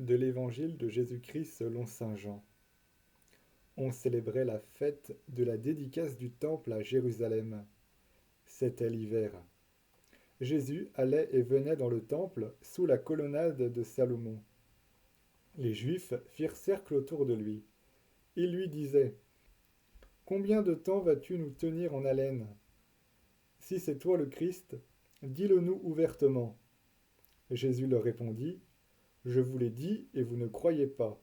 De l'Évangile de Jésus-Christ selon saint Jean. On célébrait la fête de la dédicace du temple à Jérusalem. C'était l'hiver. Jésus allait et venait dans le temple sous la colonnade de Salomon. Les Juifs firent cercle autour de lui. Ils lui disaient: Combien de temps vas-tu nous tenir en haleine? Si c'est toi le Christ, dis-le-nous ouvertement. Jésus leur répondit: Je vous l'ai dit et vous ne croyez pas.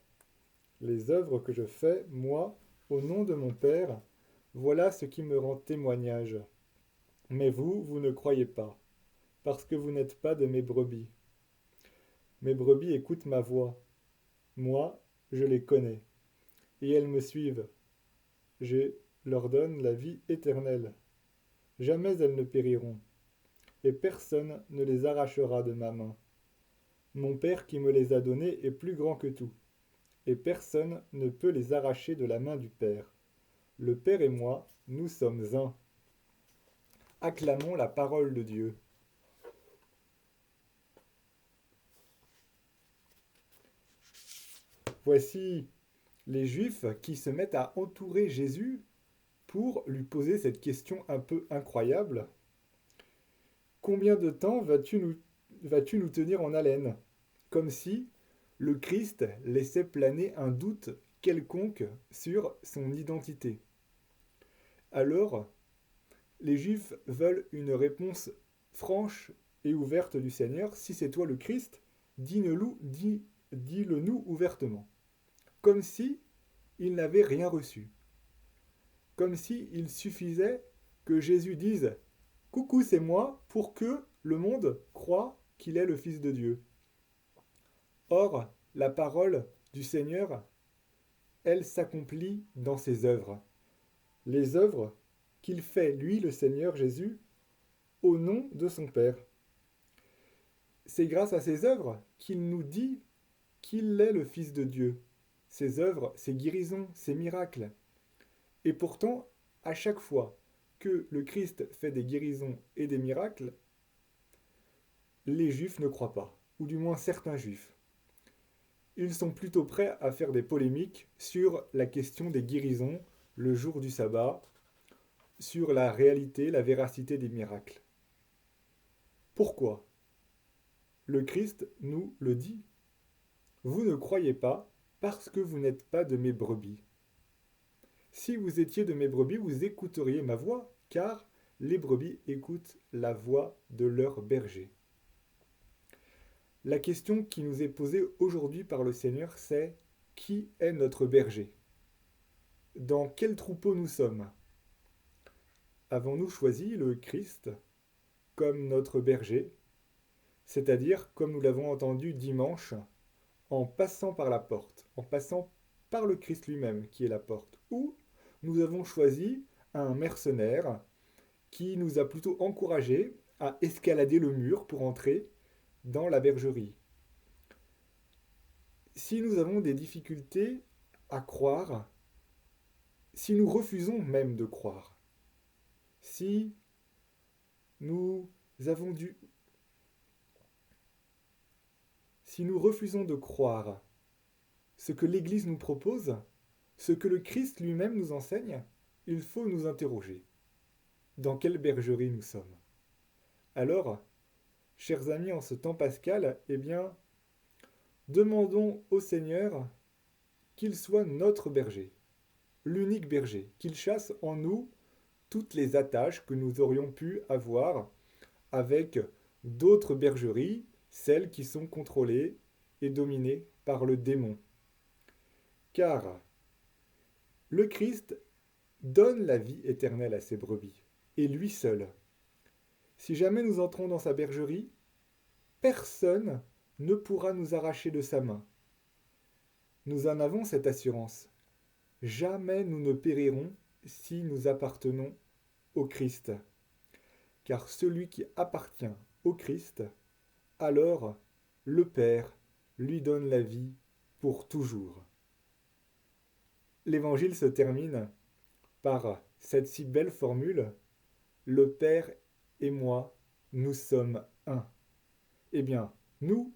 Les œuvres que je fais, moi, au nom de mon Père, voilà ce qui me rend témoignage. Mais vous, vous ne croyez pas, parce que vous n'êtes pas de mes brebis. Mes brebis écoutent ma voix. Moi, je les connais, et elles me suivent. Je leur donne la vie éternelle. Jamais elles ne périront, et personne ne les arrachera de ma main. Mon Père qui me les a donnés est plus grand que tout, et personne ne peut les arracher de la main du Père. Le Père et moi, nous sommes un. Acclamons la parole de Dieu. Voici les Juifs qui se mettent à entourer Jésus pour lui poser cette question un peu incroyable. Combien de temps vas-tu nous tenir en haleine? Comme si le Christ laissait planer un doute quelconque sur son identité. Alors, les Juifs veulent une réponse franche et ouverte du Seigneur. Si c'est toi le Christ, dis-le-nous ouvertement. Comme si il n'avait rien reçu. Comme si il suffisait que Jésus dise Coucou, c'est moi, pour que le monde croie qu'il est le Fils de Dieu. Or, la parole du Seigneur, elle s'accomplit dans ses œuvres. Les œuvres qu'il fait, lui, le Seigneur Jésus, au nom de son Père. C'est grâce à ses œuvres qu'il nous dit qu'il est le Fils de Dieu. Ses œuvres, ses guérisons, ses miracles. Et pourtant, à chaque fois que le Christ fait des guérisons et des miracles, les Juifs ne croient pas, ou du moins certains Juifs. Ils sont plutôt prêts à faire des polémiques sur la question des guérisons le jour du sabbat, sur la réalité, la véracité des miracles. Pourquoi? Le Christ nous le dit. Vous ne croyez pas parce que vous n'êtes pas de mes brebis. Si vous étiez de mes brebis, vous écouteriez ma voix, car les brebis écoutent la voix de leur berger. La question qui nous est posée aujourd'hui par le Seigneur, c'est: qui est notre berger? Dans quel troupeau nous sommes? Avons-nous choisi le Christ comme notre berger, c'est-à-dire comme nous l'avons entendu dimanche, en passant par la porte, en passant par le Christ lui-même qui est la porte, ou nous avons choisi un mercenaire qui nous a plutôt encouragés à escalader le mur pour entrer dans la bergerie. Si nous avons des difficultés à croire, si nous refusons même de croire, si nous avons dû, si nous refusons de croire ce que l'Église nous propose, ce que le Christ lui-même nous enseigne, il faut nous interroger. Dans quelle bergerie nous sommes? Alors, chers amis, en ce temps pascal, eh bien, demandons au Seigneur qu'il soit notre berger, l'unique berger, qu'il chasse en nous toutes les attaches que nous aurions pu avoir avec d'autres bergeries, celles qui sont contrôlées et dominées par le démon. Car le Christ donne la vie éternelle à ses brebis, et lui seul. Si jamais nous entrons dans sa bergerie, personne ne pourra nous arracher de sa main. Nous en avons cette assurance. Jamais nous ne périrons si nous appartenons au Christ. Car celui qui appartient au Christ, alors le Père lui donne la vie pour toujours. L'Évangile se termine par cette si belle formule: le Père et moi, nous sommes un. Eh bien, nous,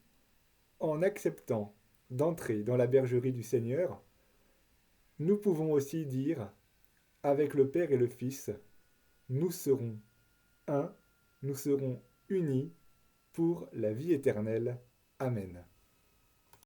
en acceptant d'entrer dans la bergerie du Seigneur, nous pouvons aussi dire, avec le Père et le Fils, nous serons un, nous serons unis pour la vie éternelle. Amen.